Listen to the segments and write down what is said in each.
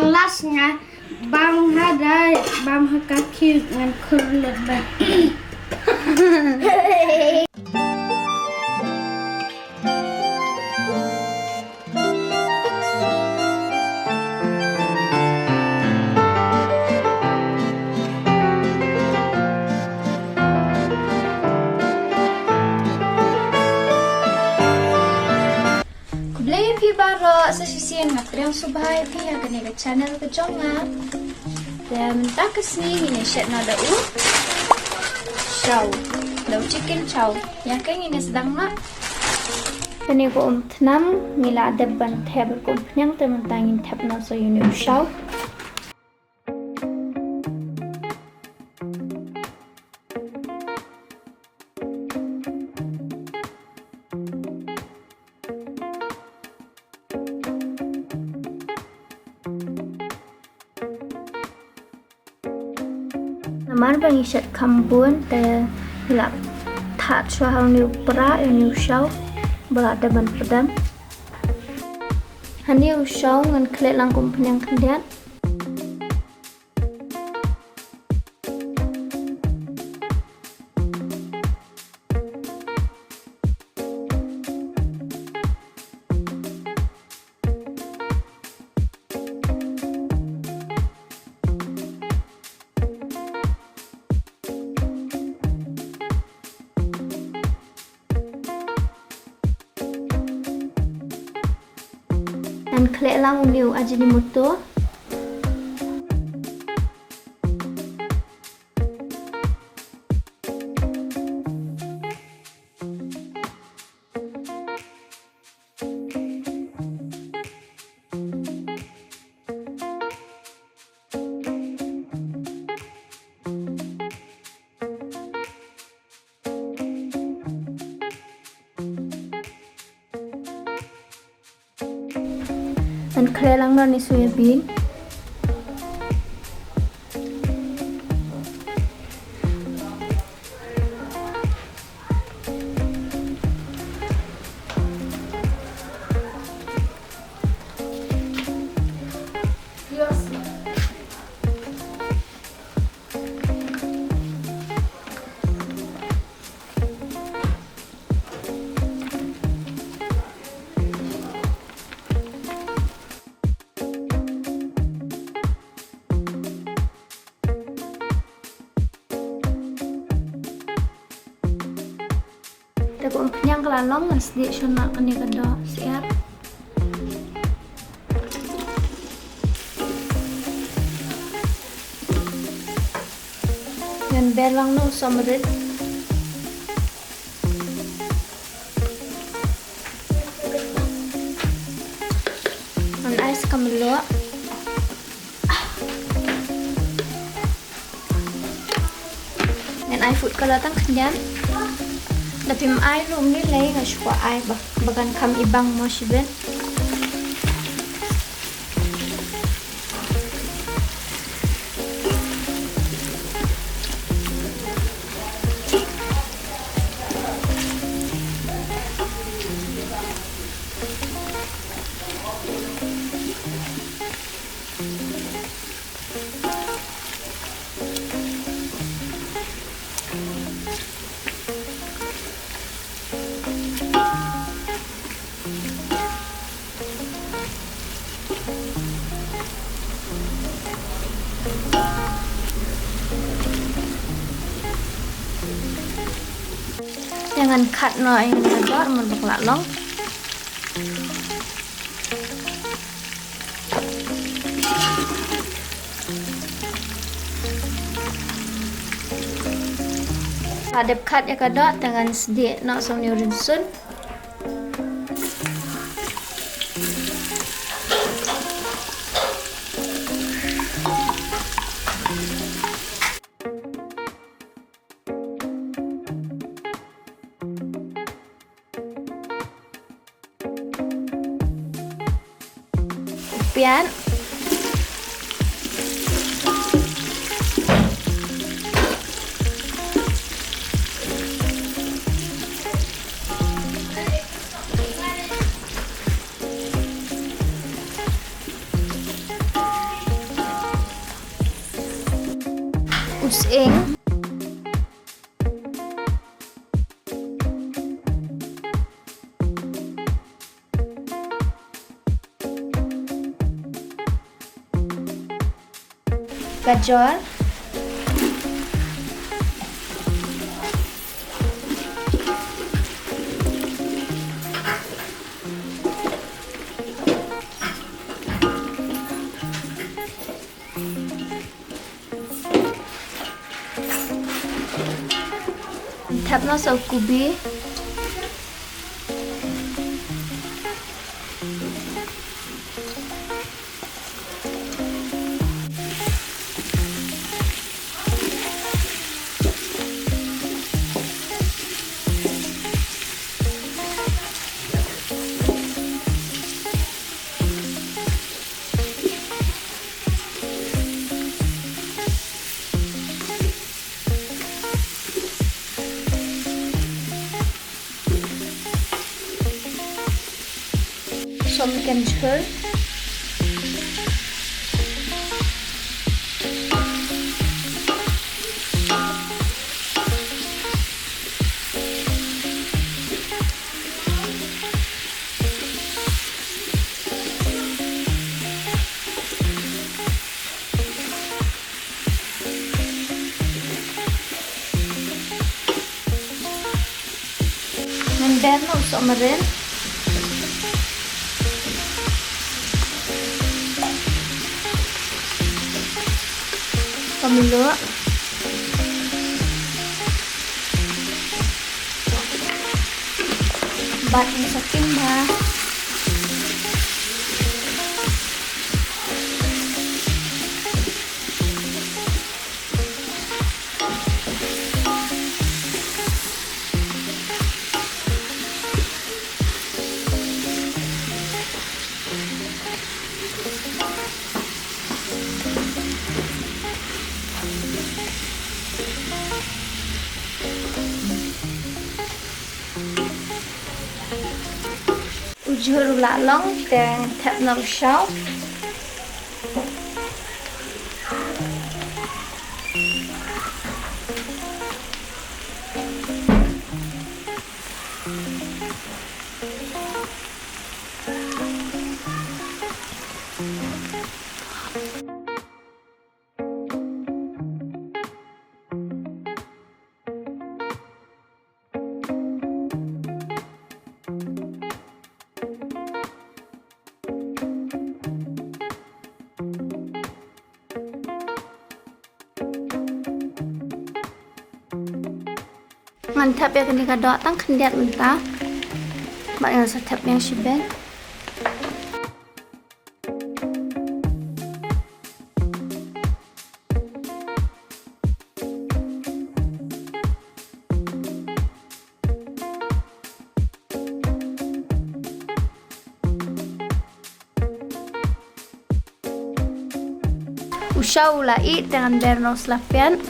Lalasnya bang hadai bang hakaki ngan kurlet bat. Baro sa sisiyan nga priyang subhay piya ganila channel ka jonga. Dan takas ni siya na daw. Chow. Daw chicken chow. Yang kay sedang nga. Kani ko tnam ngila deban table ko nyang temantangin tap na so yun chow. Namar bang isyat kambun te hilap tat suahal niu pra niu shaw berada ban pedam haniu shaw ngan klet langkum penyang kendiat dan klik lang uniu aja di mutu dan kelelang noni soybean Dapat penyang kelalong nggak sedih cuma kini kedua siap. Yang belang nu samrit. An ais kamelo. Yang ai food kelatang kenyan. Tapi ai room ni lay nga suka ai bagan kam ibang mo siben. Jangan cut no yang ada mun baklak long. Adep cut ya kadok dengan sedikit nak som ni rinsun. Pian using. Gajar. Tapno sa kubi. Som ikan jhel. Menderno usok meren. Pemilu bat sa timba. Ujur lalong dan tap nong shao. Mantap ya ketika doa tang kendiat mentah. Mbak yang setap yang shiben. Usah ulai dengan bernos lapian.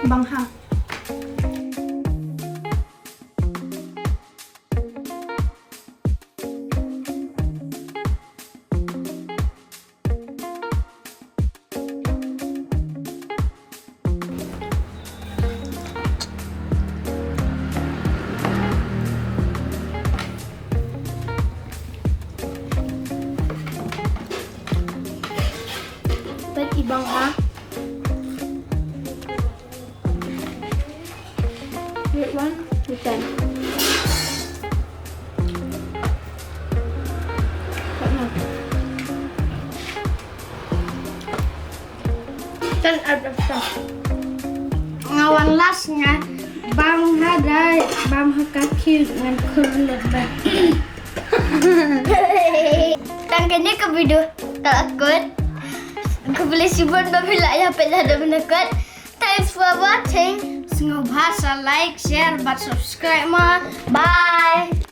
Bang ha. Bang ha. Wait one, return. Ten out of 10. Ngawan lasnya Bang Hadai, Bang Hakaki dengan kulit dah. Tangkanya ke video takut. Aku boleh simpan bila ya pernah ada menakut. Thanks for watching. Sengau bahasa like, share, but subscribe ma. Bye.